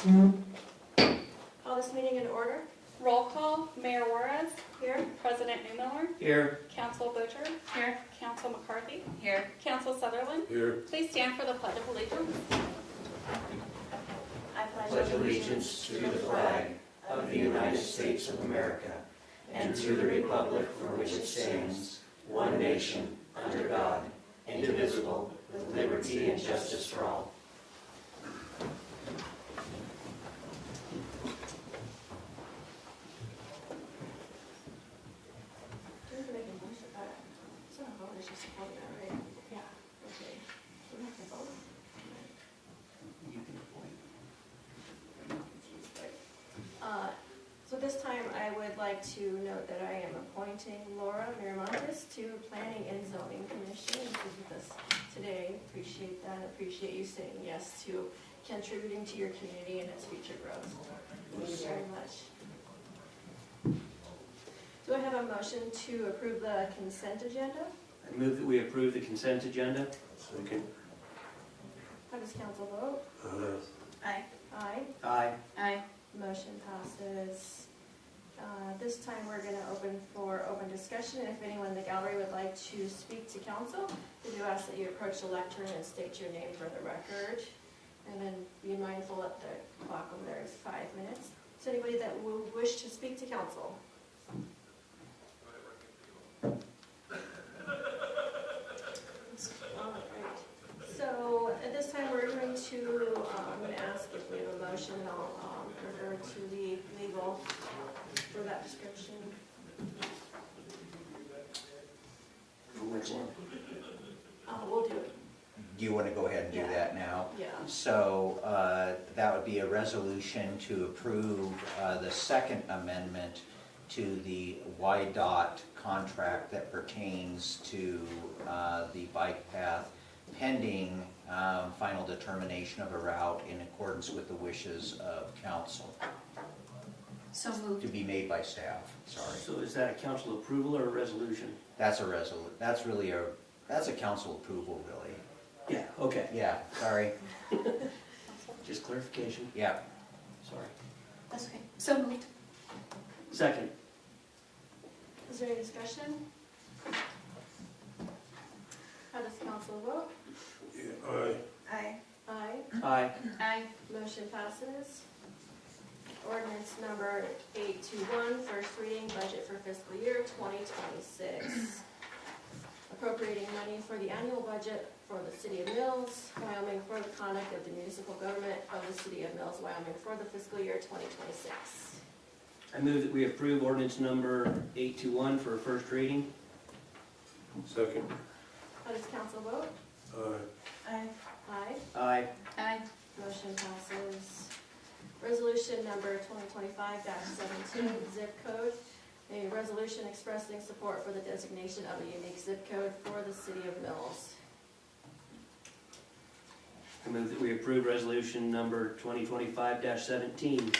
Call this meeting in order. Roll call, Mayor Juarez. Here. President Newmiller. Here. Council Butcher. Here. Council McCarthy. Here. Council Sutherland. Here. Please stand for the Pledge of Allegiance. I pledge allegiance to the flag of the United States of America and to the republic for which it stands, one nation, under God, indivisible, with liberty and justice for all. Do we have to make a motion? It's not a vote, it's just a vote now, right? Yeah. Okay. Do we have to vote? You can appoint. So this time I would like to note that I am appointing Laura Miramontes to Planning and Zoning Commission. This is with us today. Appreciate that. Appreciate you saying yes to contributing to your community and its future growth. Thank you very much. Do I have a motion to approve the consent agenda? I move that we approve the consent agenda. Second. How does council vote? Aye. Aye. Aye. Aye. Motion passes. This time we're going to open for open discussion. If anyone in the gallery would like to speak to council, we do ask that you approach the lectern and state your name for the record. And then be mindful that the clock over there is 5 minutes. Is there anybody that would wish to speak to council? All right. So at this time we're going to, I'm going to ask if we have a motion. I'll refer to the legal for that description. Which one? We'll do it. Do you want to go ahead and do Yeah. that now? Yeah. So that would be a resolution to approve the second amendment to the YDOT contract that pertains to the bike path pending final determination of a route in accordance with the wishes of council, So moved. to be made by staff, sorry. So is that a council approval or a resolution? That's a council approval, really. Yeah, okay. Yeah, sorry, Just clarification. yeah. Sorry. That's okay. So moved. Second. Is there any discussion? How does council vote? Aye. Aye. Aye. Aye. Aye. Motion passes. Ordinance number 821, first reading, budget for fiscal year 2026. Appropriating money for the annual budget for the City of Mills, Wyoming, for the conduct of the municipal government of the City of Mills, Wyoming, for the fiscal year 2026. I move that we approve ordinance number 821 for a first reading. Second. How does council vote? Aye. Aye. Aye. Aye. Aye. Motion passes. Resolution number 2025-17, zip code. A resolution expressing support for the designation of a unique zip code for the City of Mills. I move that we approve resolution number 2025-17.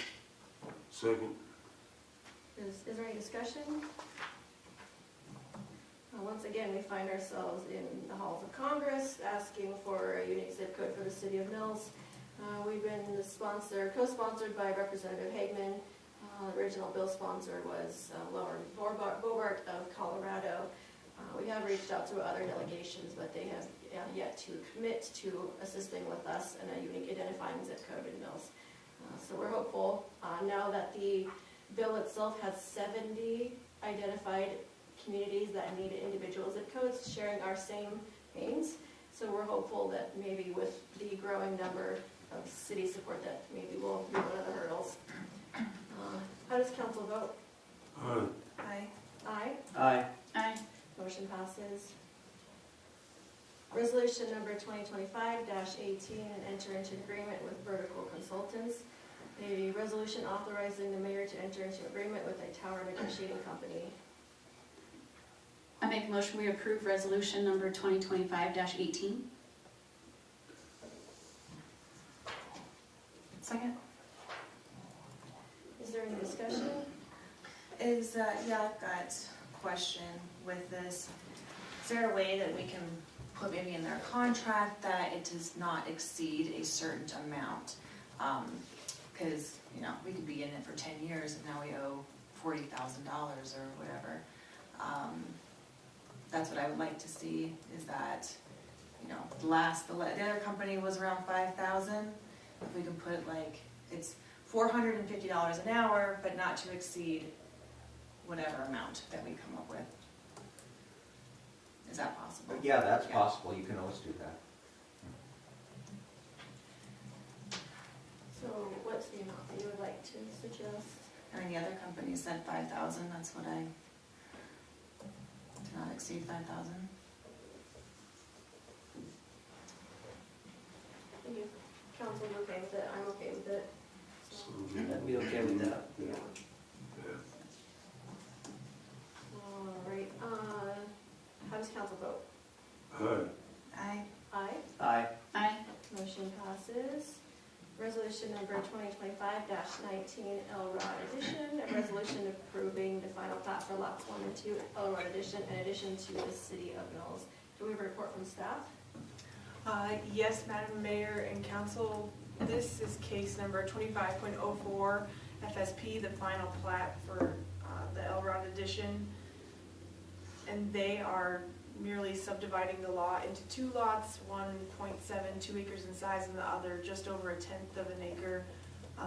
Second. Is there any discussion? Once again, we find ourselves in the halls of Congress asking for a unique zip code for the City of Mills. We've been co-sponsored by Representative Hagman. The original bill sponsor was Lauren Bobart of Colorado. We have reached out to other delegations, but they have yet to commit to assisting with us in a unique identifying zip code in Mills. So we're hopeful now that the bill itself has 70 identified communities that need individual zip codes sharing our same aims. So we're hopeful that maybe with the growing number of city support that maybe we'll be one of the hurdles. How does council vote? Aye. Aye. Aye. Aye. Motion passes. Resolution number 2025-18 and enter into agreement with Vertical Consultants. A resolution authorizing the mayor to enter into agreement with a tower negotiating company. I make a motion we approve resolution number 2025-18. Second. Is there any discussion? Yeah, I've got a question with this. Is there a way that we can put maybe in their contract that it does not exceed a certain amount? Cause, you know, we could be in it for 10 years and now we owe $40,000 or whatever. That's what I would like to see, is that, you know, the other company was around 5,000. If we can put like, it's $450 an hour, but not to exceed whatever amount that we come up with. Is that possible? Yeah, that's Yeah. possible, you can always do that. So what's the amount that you would like to suggest? I mean, the other company said 5,000, that's what I, to not exceed 5,000. Are you, council's okay with it? I'm okay with it. So, I'd be okay with that. yeah. All right, how does council vote? Aye. Aye. Aye. Aye. Motion passes. Resolution number 2025-19 Elrod Edition, a resolution approving the final plat for lots 1 and 2 Elrod Edition in addition to the city of Mills. Do we have a report from staff? Yes, Madam Mayor and Council, this is case number 25.04 FSP, the final plat for the Elrod Edition. And they are merely subdividing the lot into 2 lots, 1.72 acres in size and the other just over 1/10 of an acre.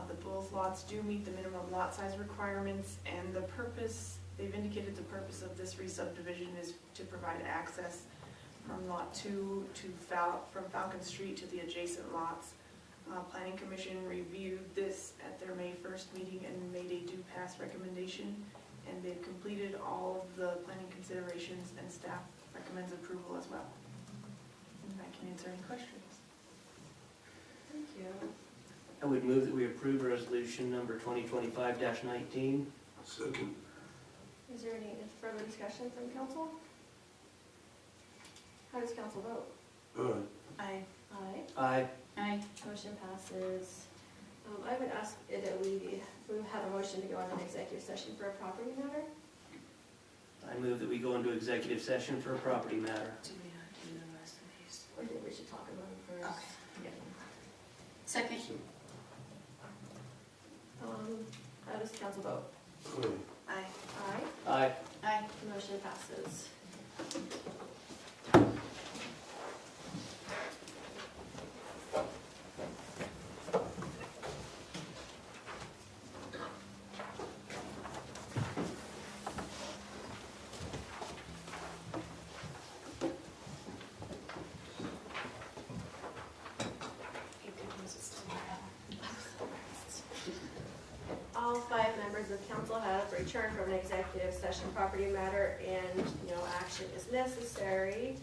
The both lots do meet the minimum lot size requirements, and the purpose, they've indicated the purpose of this re-subdivision is to provide access from lot 2 to from Falcon Street to the adjacent lots. Planning Commission reviewed this at their May 1st meeting and made a due pass recommendation, and they've completed all of the planning considerations, and staff recommends approval as well. And I can answer any questions. Thank you. I would move that we approve resolution number 2025-19. Second. Is there any further discussion from council? How does council vote? Aye. Aye. Aye. Aye. Motion passes. I would ask that we have a motion to go into an executive session for a property matter. I move that we go into executive session for a property matter. Do we have to do the rest of these? I think we should talk about it first. Okay. Second. How does council vote? Aye. Aye. Aye. Aye. Motion passes. All 5 members of council have returned from an executive session property matter and no action is necessary.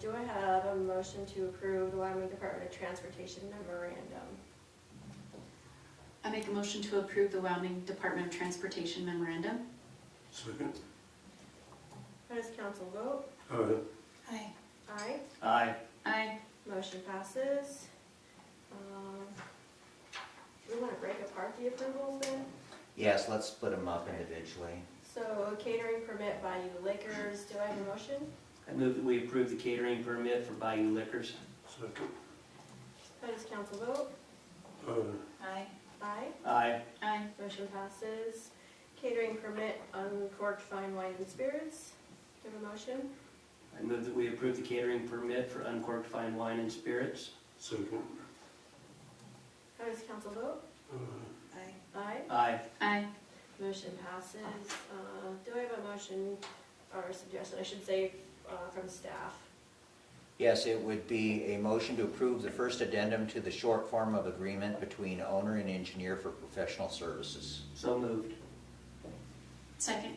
Do I have a motion to approve the Wyoming Department of Transportation memorandum? I make a motion to approve the Wyoming Department of Transportation memorandum. Second. How does council vote? Aye. Aye. Aye. Aye. Motion passes. Do we want to break apart the approvals then? Yes, let's split them up individually. So catering permit Bayou Liquors, do I have a motion? I move that we approve the catering permit for Bayou Liquors. Second. How does council vote? Aye. Aye. Aye. Aye. Motion passes. Catering permit Uncorked Fine Wine and Spirits, do you have a motion? I move that we approve the catering permit for Uncorked Fine Wine and Spirits. Second. How does council vote? Aye. Aye. Aye. Aye. Motion passes. Do I have a motion or a suggestion, I should say, from staff? Yes, it would be a motion to approve the first addendum to the short form of agreement between owner and engineer for professional services. So moved. Second.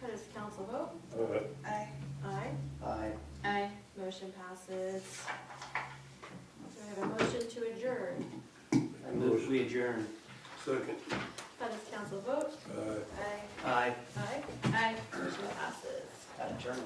How does council vote? Aye. Aye. Aye. Aye. Motion passes. Do I have a motion to adjourn? I move we adjourn. Second. How does council vote? Aye. Aye. Aye. Aye. Aye. Motion passes. Adjourn.